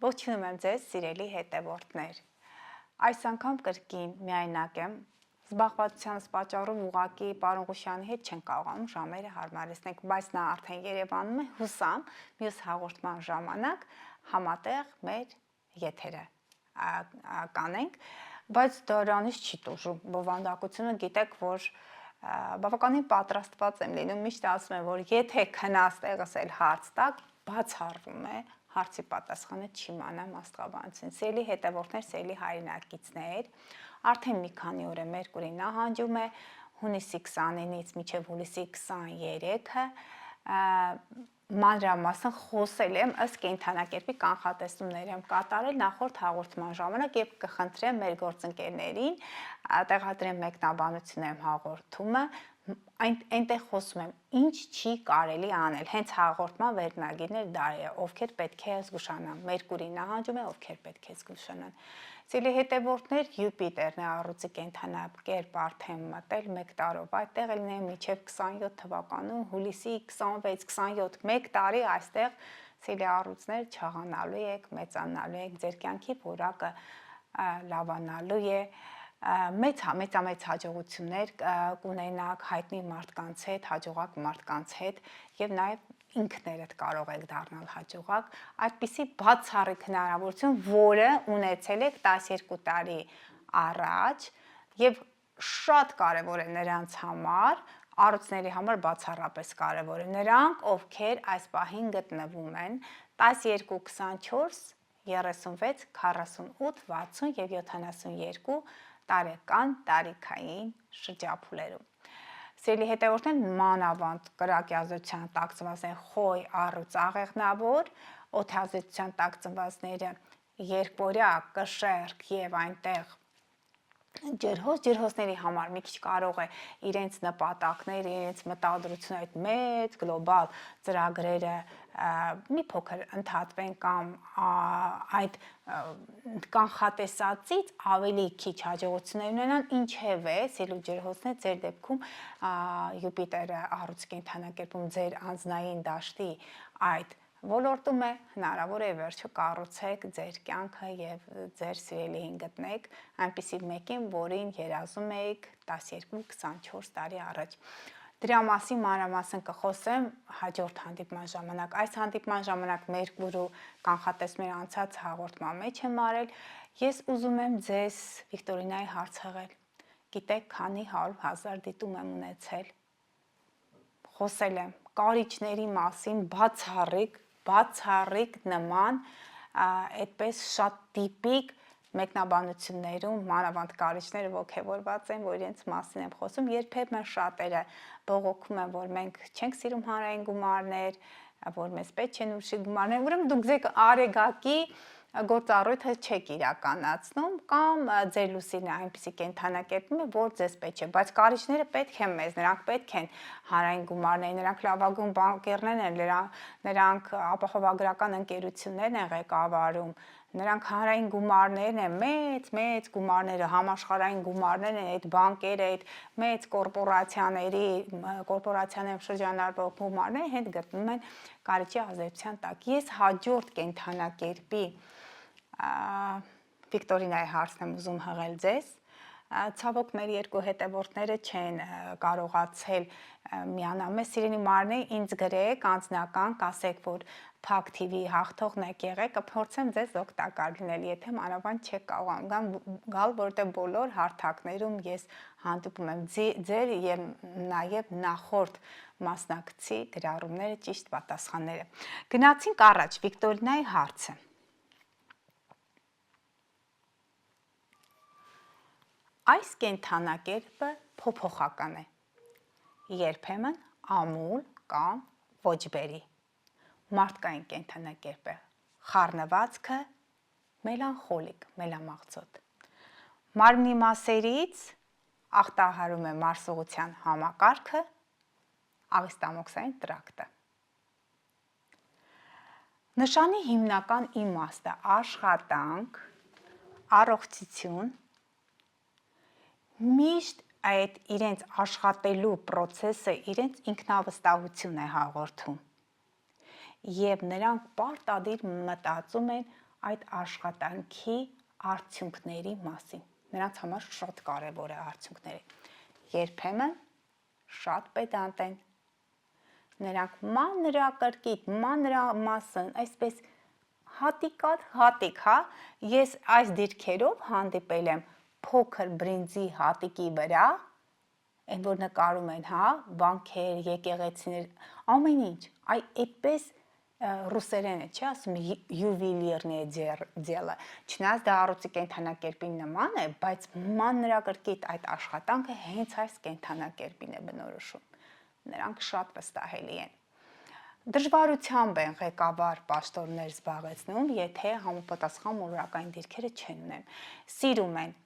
Ողջունում եմ ձեզ, սիրելի հետևորդներ։ Այս անգամ կրկին միայնակ եմ, զբաղվածությանս պատճառով ուղղակի պարոն Ղուշյանի հետ չեն կարողանում ժամերը հարմարեցնել, բայց նա արդեն Երևանում է, հուսամ, մյուս հաղորդման ժամանակ համատեղ մեր եթերը կանենք, բայց դրանից չի տուժում բովանդակությունը, գիտեք, որ բավականին պատրաստված եմ լինում, միշտ ասում եմ, որ եթե քնած տեղս էլ հարց տակ, բացառվում է, հարցի պատասխանը չիմանամ աստղաբանություն։ Սիրելի հետևորդներ, սիրելի հայրենակիցներ, արդեն մի քանի օր է Մերկուրին նահանջում է հունիսի 29-ից մինչև հուլիսի 23-ը, մանրամասն խոսել եմ ըստ կենդանակերպի կանխատեսումներ եմ կատարել նախորդ հաղորդման ժամանակ եւ կխնդրեմ մեր գործընկերներին տեղադրեն մեկնաբանություններում հաղորդումը այնտեղ խոսում եմ ինչ չի կարելի անել հենց հաղորդման վերնագիրներ դա է ովքեր պետք է զգուշանան Մերկուրի նահանջում է ովքեր պետք է զգուշանան Սիրելի հետևորդներ Յուպիտերն է առուծի կենդանակերպ արդեն մտել 1 տարով այդտեղ լինեն մինչև 27 թվականում հուլիսի 26-27 1 տարի այստեղ սիրելի առուծներ չաղանալու եք մեծանալու եք ձեր կյանքի որակը լավանալու է մեծ հաջողություններ կունենաք հայտնի մարդկանց հետ, հաջողակ մարդկանց հետ եւ նաեւ ինքներդ կարող եք դառնալ հաջողակ, այդպիսի բացառիկ հնարավորություն, որը ունեցել եք 12 տարի առաջ եւ շատ կարեւոր է նրանց համար, առողջների համար բացառապես կարեւոր է նրանք, ովքեր այս պահին գտնվում են 12, 24, 36, 48, 60 եւ 72 տարեկան տարիքային շրջափուլերում։ Սիրելի հետևորդներ, մանավանդ կրակի ազդեցության տակ ծնված են խոյ, առյուծ, աղեղնավոր, օդազդեցության տակ ծնվածները երկօրյա, կշեռք եւ այնտեղ ջրհոսների համար մի քիչ կարող է իրենց նպատակները, իրենց մտադրությունը այդ մեծ գլոբալ ծրագրերը մի փոքր ընդհատվեն կամ այդ կանխատեսածից ավելի քիչ հաջողություններ ունենան, ինչևէ, սիրելի ջրհոսներ, ձեր դեպքում Յուպիտերը առուծի կենդանակերպում ձեր անձնային դաշտի այդ ոլորտում է հնարավոր է վերջը կառուցեք ձեր կյանքը եւ ձեր սիրելիին գտնեք այնպիսի մեկին, որին երազում եք 12-24 տարի առաջ։ Դրա մասին մանրամասն կխոսեմ հաջորդ հանդիպման ժամանակ։ Այս հանդիպման ժամանակ Մերկուրու կանխատեսումները անցած հաղորդման մեջ եմ արել։ Ես ուզում եմ ձեզ Վիկտորինայի հարց հղել։ Գիտեք, քանի 100,000 դիտում եմ ունեցել։ Խոսել եմ կարիճների մասին բացառիկ նման այդպես շատ տիպիկ մեկնաբանություններում մանավանդ կարիճները ոգևորված են, որ իրենց մասին եմ խոսում, երբեմն շատերը բողոքում են, որ մենք չենք սիրում հանրային գումարներ, որ մեզ պետք չեն ուշի գումարներ, ուրեմն դուք ձեր արեգակի գործառույթը չեք իրականացնում կամ ձեր լուսինը այնպիսի կենդանակերպում է, որ ձեզ պետք չէ, բայց կարիճները պետք են մեզ, նրանք պետք են հանրային գումարներ, նրանք լավագույն բանկերներն են, նրանք ապահովագրական ընկերություններն են ղեկավարում, նրանք հանրային գումարներն են, մեծ գումարները, համաշխարհային գումարներն են, այդ բանկերը, այդ մեծ կորպորացիաներում շրջանառվող գումարները հետ գտնվում են կարիճի ազդեցության տակ։ Ես հաջորդ կենդանակերպի Վիկտորինայի հարցն եմ ուզում հղել ձեզ։ Ցավոք մեր երկու հետևորդները չեն կարողացել միանալ մեզ սիրելի մարմնի ինձ գրեք անձնական կասեք որ Փակ TV հաղթողն եք եղեք կփորձեմ ձեզ օգտակար լինել եթե մանավանդ չեք կարողանում գալ որտեղ բոլոր հարթակներում ես հանդիպում եմ ձեր եւ նաեւ նախորդ մասնակցի գրառումները ճիշտ պատասխանները գնացինք առաջ Վիկտորինայի հարցը Այս կենդանակերպը փոփոխական է երբեմն ամուլ կամ ոճբերի մարդկային կենդանակերպ է խառնվածքը մելանխոլիկ մելամաղձոտ մարմնի մասերից ախտահարում է մարսողության համակարգը աղիստամոքսային տրակտը նշանի հիմնական իմաստը աշխատանք առողջություն միշտ այդ իրենց աշխատելու process-ը իրենց ինքնավստահություն է հաղորդում եւ նրանք պարտադիր մտածում են այդ աշխատանքի արդյունքների մասին։ Նրանց համար շատ կարևոր է արդյունքները։ Երբեմն շատ պետանտ են։ Նրանք մանրակրկիտ, մանրամասն, այսպես հատիկատ հատիկ, հա, ես այս դիրքերով հանդիպել եմ փոքր բրինձի հատիկի վրա, այն որ նկարում են, հա, վանքեր, եկեղեցիներ, ամեն ինչ, այդպես ռուսերեն է, չի ասում յուվելիրնե դելը, չնայած դա առողջի կենդանակերպին նման է, բայց մանրակրկիտ այդ աշխատանքը հենց այս կենդանակերպին է բնորոշում։ Նրանք շատ վստահելի են։ Դժվարությամբ են ղեկավար պաշտոններ զբաղեցնում, եթե համապատասխան մոլորակային դիրքերը չեն ունեն։ Սիրում են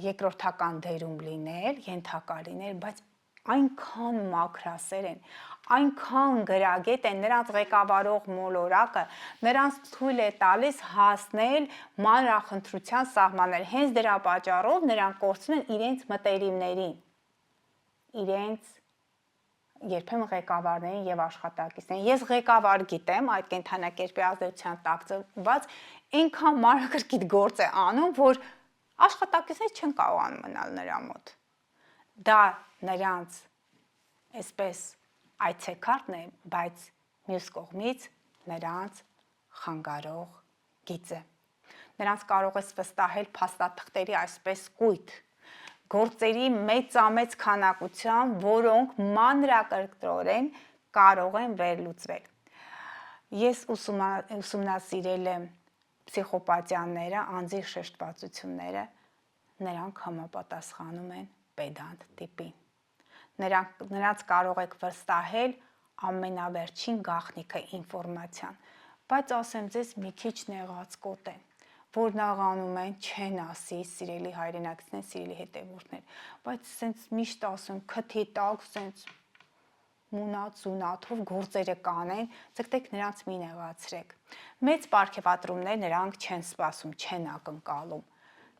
երկրորդական դերում լինել, ենթակա լինել, բայց այնքան մաքրասեր են, այնքան գրագետ են, նրանց ղեկավարող մոլորակը նրանց թույլ է տալիս հասնել մանրախնդրության սահմաններ։ Հենց դրա պատճառով նրանք կորցնում են իրենց մտերիմներին, իրենց երբեմն ղեկավարներին եւ աշխատակիցներին։ Ես ղեկավար գիտեմ այդ կենդանակերպի ազդեցության տակ ծնված այնքան մանրակրկիտ գործ է անում, որ աշխատակիցներ չեն կարողանում մնալ նրա մոտ։ Դա նրանց այսպես այցեքարտն է, բայց մյուս կողմից նրանց խանգարող գիծ է։ Նրանց կարող ես վստահել փաստաթղթերի այսպես կույտ, գործերի մեծամեծ քանակությամբ, որոնք մանրակրկտորեն կարող են վերլուծվել։ Ես ուսումնասիրել եմ պսիխոպաթիաները, անձի շեշտվածությունները, նրանք համապատասխանում են պետանտ տիպին։ Նրանց կարող եք վստահել ամենավերջին գաղտնիքը ինֆորմացիան, բայց ասեմ ձեզ մի քիչ նեղացկոտ են, որ նաղանում են, չեն ասի, սիրելի հայրենակիցներ, սիրելի հետևորդներ, բայց սենց միշտ ասում, քթի տակ, սենց մունատ-զունաթով գործերը կանեն, ձգտեք նրանց մի նեղացրեք։ Մեծ պարգևատրումներ նրանք չեն սպասում, չեն ակնկալում,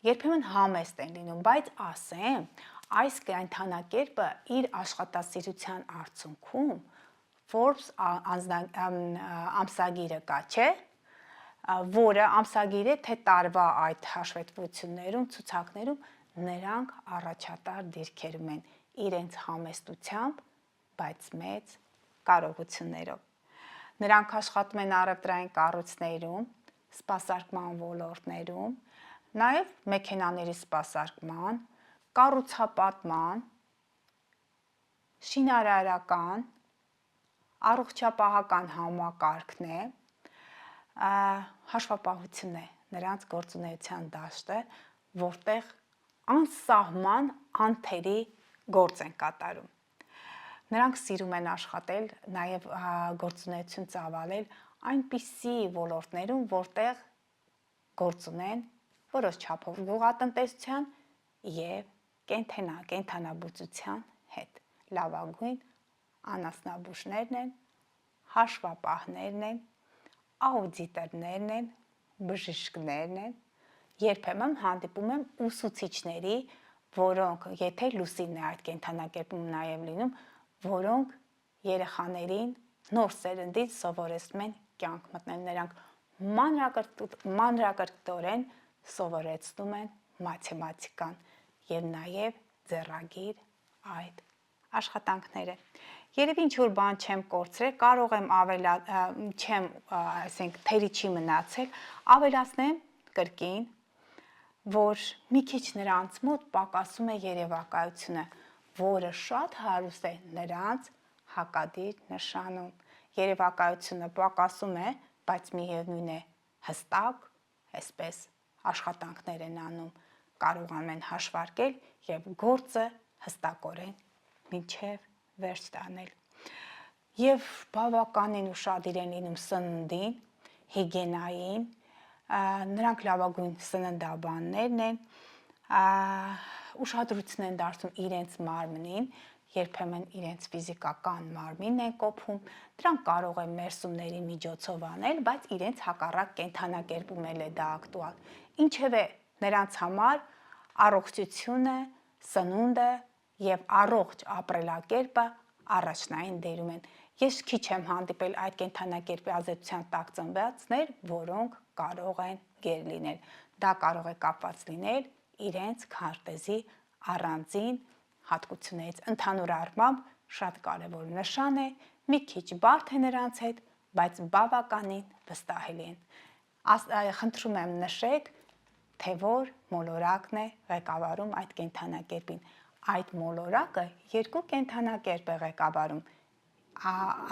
երբեմն համեստ են լինում, բայց ասեմ, այս կենդանակերպը իր աշխատասիրության արդյունքում Forbes ամսագիրը կա, չէ, որը ամսագիր է, թե տարվա այդ հաշվետվություններում, ցուցակներում նրանք առաջատար դիրքերում են իրենց համեստությամբ, բայց մեծ կարողություններով։ Նրանք աշխատում են առևտրային կառույցներում, սպասարկման ոլորտներում, նաև մեքենաների սպասարկման, կառուցապատման, շինարարական, առողջապահական համակարգն է, հաշվապահություն է նրանց գործունեության դաշտը, որտեղ անսահման անթերի գործ են կատարում։ Նրանք սիրում են աշխատել, նաև գործունեություն ծավալել այնպիսի ոլորտներում, որտեղ գործ ունեն որոշ չափով գյուղատնտեսության եւ կենդանաբուծության հետ։ Լավագույն անասնաբուժներն են, հաշվապահներն են, աուդիտորներն են, բժիշկներն են, երբեմն հանդիպում եմ ուսուցիչների, որոնք, եթե լուսինն է այդ կենդանակերպում նաև լինում, որոնք երեխաներին նոր սերնդից սովորեցնում են կյանք մտնել, նրանք մանրակրկտորեն սովորեցնում են մաթեմատիկան եւ նաև ձեռագիր այդ աշխատանքները։ Երևի ինչ-որ բան չեմ կորցրել, կարող եմ ասենք թերի չի մնացել, ավելացնեմ կրկին, որ մի քիչ նրանց մոտ պակասում է երևակայությունը, որը շատ հարուստ է նրանց հակադիր նշանում։ Երևակայությունը պակասում է, բայց միևնույն է հստակ, այսպես աշխատանքներ են անում, կարողանում են հաշվարկել եւ գործը հստակորեն մինչև վերջ տանել։ Եվ բավականին ուշադիր են լինում սննդին, հիգիենային, նրանք լավագույն սննդաբաններն են, ուշադրություն են դարձնում իրենց մարմնին, երբեմն իրենց ֆիզիկական մարմինն են կոփում, դրանք կարող են մերսումների միջոցով անել, բայց իրենց հակառակ կենդանակերպում էլ է դա ակտուալ։ Ինչևէ, նրանց համար առողջությունը, սնունդը եւ առողջ ապրելակերպը առաջնային դերում են։ Ես քիչ եմ հանդիպել այդ կենդանակերպի ազդեցության տակ ծնվածներ, որոնք կարող են գեր լինել։ Դա կարող է կապված լինել իրենց քարտեզի առանձին հատկություններից։ Ընդհանուր առմամբ շատ կարևոր նշան է, մի քիչ բարդ է նրանց հետ, բայց բավականին վստահելի են։ Խնդրում եմ նշեք, թե որ մոլորակն է ղեկավարում այդ կենդանակերպին։ Այդ մոլորակը երկու կենդանակերպ է ղեկավարում։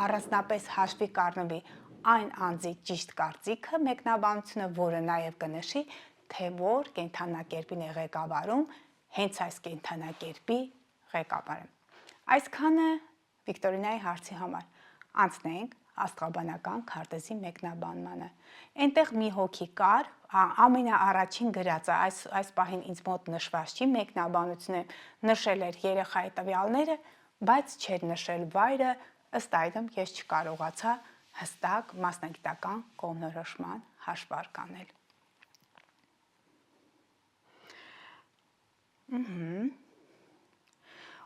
Առանձնապես հաշվի կառնվի այն անձի ճիշտ կարծիքը, մեկնաբանությունը, որը նաև կնշի, թե որ կենդանակերպին է ղեկավարում հենց այս կենդանակերպի ղեկավարը։ Այսքանը Վիկտորինայի հարցի համար։ Անցնենք աստղաբանական քարտեզի մեկնաբանմանը։ Այնտեղ մի հոգի կար, ամենաառաջին գրածը, այս պահին ինձ մոտ նշված չի, մեկնաբանությունը նշել էր երեխայի տվյալները, բայց չէր նշել վայրը, ըստ այդմ ես չկարողացա հստակ մասնագիտական կողմնորոշման հաշվարկ անել։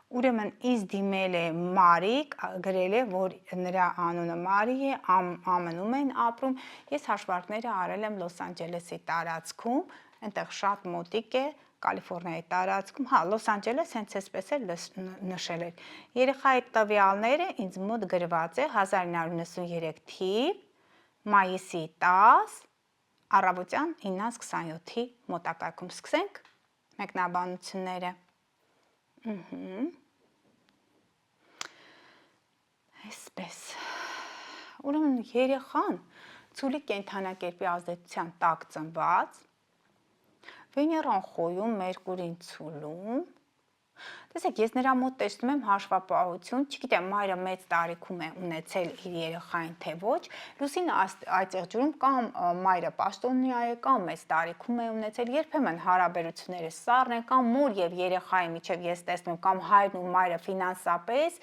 Ուրեմն ինձ դիմել է Մարիկ, գրել է, որ նրա անունը Մարի է, ԱՄՆ-ում են ապրում։ Ես հաշվարկները արել եմ Լոս Անջելեսի տարածքում, այնտեղ շատ մոտիկ է, Կալիֆոռնիայի տարածքում, Լոս Անջելես հենց այսպես էլ նշել էր։ Երեխայի տվյալները ինձ մոտ գրված է 1993 թիվ, մայիսի 10, առավոտյան 9:27-ի մոտակայքում։ Սկսենք մեկնաբանությունները։ Այսպես, ուրեմն երեխան ցուլի կենդանակերպի ազդեցության տակ ծնված, Վեներան խոյում, Մերկուրին ցուլում։ Տեսեք, ես նրա մոտ տեսնում եմ հաշվապահություն, չգիտեմ, մայրը մեծ տարիքում է ունեցել իր երեխային, թե ոչ, Լուսինը այդ եղջյուրում կամ մայրը պաշտոնյա է, կամ մեծ տարիքում է ունեցել, երբեմն հարաբերությունները սառն են, կամ մոր եւ երեխայի միջև ես տեսնում, կամ հայրն ու մայրը ֆինանսապես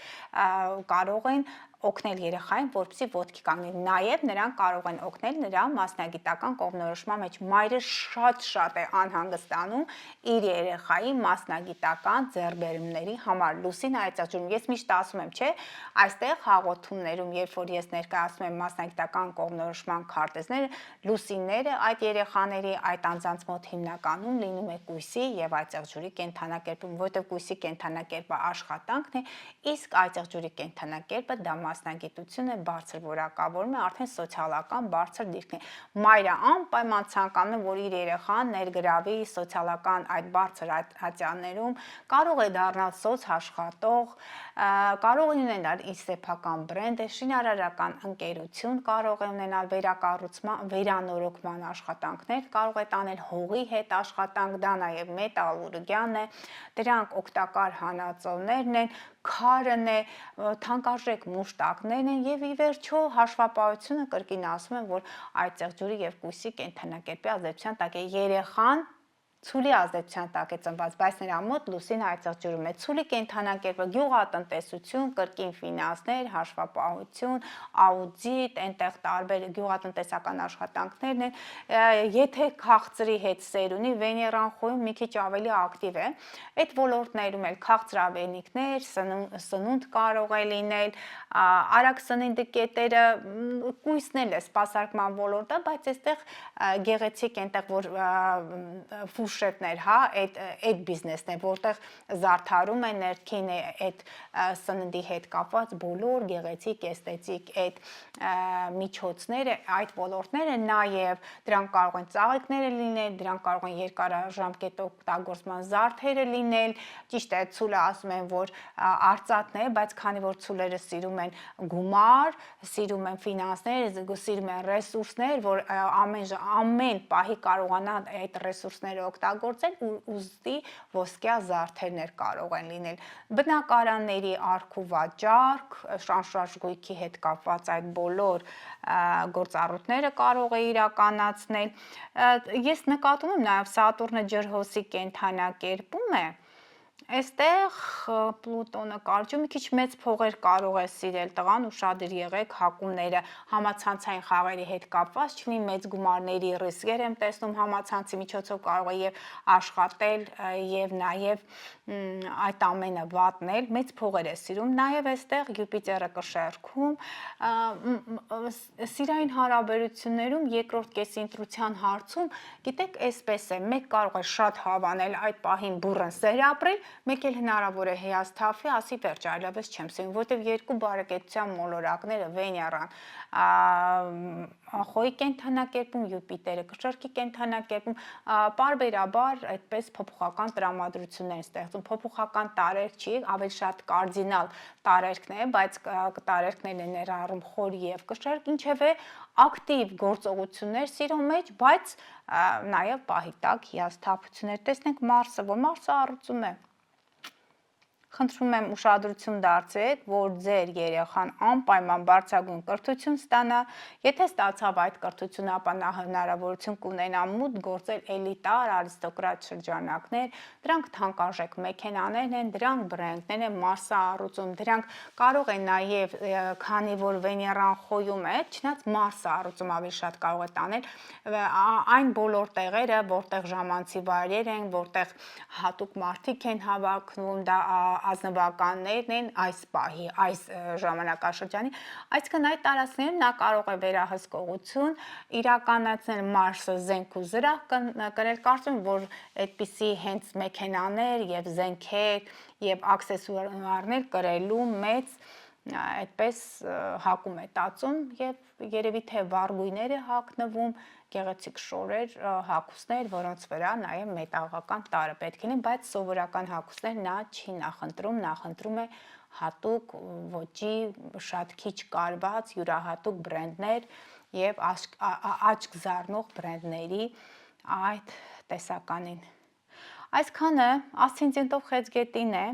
կարող են օգնել երեխային, որպեսզի ոտքի կանգնի։ Նաև նրանք կարող են օգնել նրա մասնագիտական կողմնորոշման մեջ։ Մայրը շատ է անհանգստանում իր երեխայի մասնագիտական ձեռքբերումների համար։ Լուսինը այդ եղջյուրում, ես միշտ ասում եմ, չէ, այստեղ հաղորդումներում, երբ որ ես ներկայացնում եմ մասնագիտական կողմնորոշման քարտեզները, լուսինները այդ երեխաների, այդ անձանց մոտ հիմնականում լինում է կույսի եւ այդ եղջյուրի կենդանակերպում, որտեղ կույսի կենդանակերպը աշխատանքն է, իսկ այդ եղջյուրի կենդանակերպը դա մասնագիտություն է, բարձր որակավորում է, արդեն սոցիալական բարձր դիրքն է։ Մայրը անպայման ցանկանում է, որ իր երեխան ներգրավի սոցիալական այդ բարձր ատյաններում, կարող է դառնալ սոցաշխատող, կարող է ունենալ իր սեփական բրենդը, շինարարական ընկերություն կարող է ունենալ, վերակառուցման, վերանորոգման աշխատանքներ կարող է տանել, հողի հետ աշխատանք, դա նաև մետալուրգիան է, դրանք օգտակար հանածոներն են, քարն է, թանկարժեք մուշտակներն են եւ ի վերջո հաշվապահությունը կրկին ասում եմ, որ այդ եղջյուրի եւ կույսի կենդանակերպի ազդեցության տակ է երեխան ցուլի ազդեցության տակ է ծնված, բայց նրա մոտ Լուսինը այդ եղջյուրում է։ Ցուլի կենդանակերպը գյուղատնտեսություն, կրկին ֆինանսներ, հաշվապահություն, աուդիտ, այնտեղ տարբեր գյուղատնտեսական աշխատանքներն են։ Եթե քաղցրի հետ սեր ունի, Վեներան խոյում մի քիչ ավելի ակտիվ է։ Այդ ոլորտներում էլ քաղցրավենիքներ, սնունդ կարող է լինել, արագ սննդի կետերը, կույսն էլ է սպասարկման ոլորտը, բայց այստեղ գեղեցիկ այնտեղ որ ֆուշետներ, այդ բիզնեսն է, որտեղ զարդարում է ներքին այդ սննդի հետ կապված բոլոր գեղեցիկ, էսթետիկ այդ միջոցները, այդ ոլորտները, նաև դրանք կարող են ծաղիկները լինել, դրանք կարող են երկարաժամկետ օգտագործման զարդերը լինել, ճիշտ է, ցուլը ասում են, որ արծաթն է, բայց քանի որ ցուլերը սիրում են գումար, սիրում են ֆինանսներ, սիրում են ռեսուրսներ, որ ամեն պահի կարողանան այդ ռեսուրսները օգտագործել, ուստի ոսկյա զարդերներ կարող են լինել։ Բնակարանների առք ու վաճառք, շանշաշ գույքի հետ կապված այդ բոլոր գործառույթները կարող է իրականացնել։ Ես նկատում եմ նաև Սատուրնը ջրհոսի կենդանակերպում է, Այստեղ Պլուտոնը կարճում մի քիչ մեծ փողեր կարող է սիրել տղան, ուշադիր եղեք հակումները համացանցային խաղերի հետ կապված չլինի, մեծ գումարների ռիսկեր եմ տեսնում համացանցի միջոցով կարող է եւ աշխատել եւ նաեւ այդ ամենը վատնել, մեծ փողեր է սիրում, նաեւ այստեղ Յուպիտերը կշեռքում սիրային հարաբերություններում երկրորդ կեսընտրության հարցում, գիտեք, այսպես է, մեկ կարող է շատ հավանել այդ պահին բուրըն սեր ապրել, մեկ էլ հնարավոր է հիասթափվի, ասի վերջ, այլևս չեմ սիրում, որտեվ երկու բարեկեցության մոլորակները Վեներան, Խոյի կենդանակերպում, Յուպիտերը կշեռքի կենդանակերպում, պարբերաբար այդպես փոփոխական տրամադրություններ են ստեղծում, փոփոխական տարերք չի, ավելի շատ կարդինալ տարերքն է, բայց տարերքներն են ներառում Խորի եւ կշեռք, ինչեւէ ակտիվ գործողություններ սիրո մեջ, բայց նաեւ պահի տակ հիասթափություններ։ Տեսնենք Մարսը, որ Մարսը առուծում է։ Խնդրում եմ ուշադրություն դարձրեք, որ ձեր երեխան անպայման բարձրագույն կրթություն ստանա, եթե ստացավ այդ կրթությունը, ապա նա հնարավորություն կունենա մուտք գործել էլիտար արիստոկրատ շրջանակներ, դրանք թանկարժեք մեքենաներն են, դրանք բրենդներ են, Մարսը առուծում, դրանք կարող են նաև, քանի որ Վեներան Խոյում է, չնայած Մարսը առուծում ավելի շատ կարող է տանել, այն բոլոր տեղերը, որտեղ ժամանցի վայրեր են, որտեղ հատուկ մարդիկ են հավաքվում, դա ազնվականներն են այս պահի, այս ժամանակաշրջանի, այսինքն այդ տարածքներում նա կարող է վերահսկողություն իրականացնել Մարսը զենք ու զրահ կրել, կարծում որ այդպիսի հենց մեքենաներ եւ զենքեր եւ աքսեսուարներ կրելու մեծ այդպես հակում է տածում եւ երևի թե վառ գույներ է հագնվում գեղեցիկ շորեր, հագուստներ, որոնց վրա նաև մետաղական տարը պետք է լինի, բայց սովորական հագուստներ նա չի նախընտրում է հատուկ ոճի, շատ քիչ կարված, յուրահատուկ բրենդներ եւ աչք զարնող բրենդների այդ տեսականին։ Այսքանը ասցենտով խեցգետին է։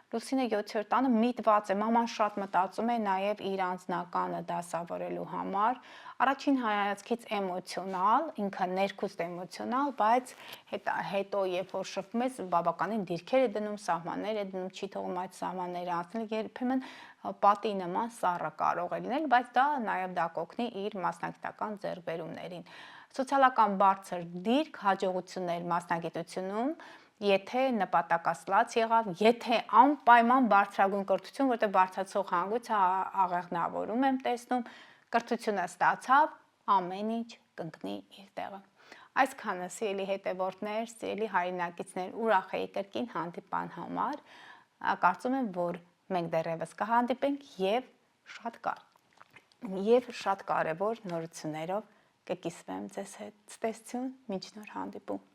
Լուսինը 7-րդ տանը միտված է, մաման շատ մտածում է նաև իր անձնականը դասավորելու համար, առաջին հայացքից էմոցիոնալ, ինքը ներքուստ էմոցիոնալ, բայց հետո երբ որ շփվում ես, բավականին դիրքեր է դնում, սահմաններ է դնում, չի թողում այդ սահմանները անցնել, երբեմն պատի նման սառը կարող է լինել, բայց դա նաև դա կօգնի իր մասնագիտական ձեռքբերումներին։ Սոցիալական բարձր դիրք, հաջողություններ մասնագիտությունում, եթե նպատակասլաց եղավ, եթե անպայման բարձրագույն կրթություն, որտեղ բարձրացող հանգույցը աղեղնավորում եմ տեսնում, կրթությունը ստացավ, ամեն ինչ կընկնի իր տեղը։ Այսքանը սիրելի հետևորդներ, սիրելի հայրենակիցներ, ուրախ էի կրկին հանդիպան համար, կարծում եմ, որ մենք դեռևս կհանդիպենք եւ շատ կարևոր նորություններով կկիսվեմ ձեզ հետ։ Ցտեսություն, մինչ նոր հանդիպում։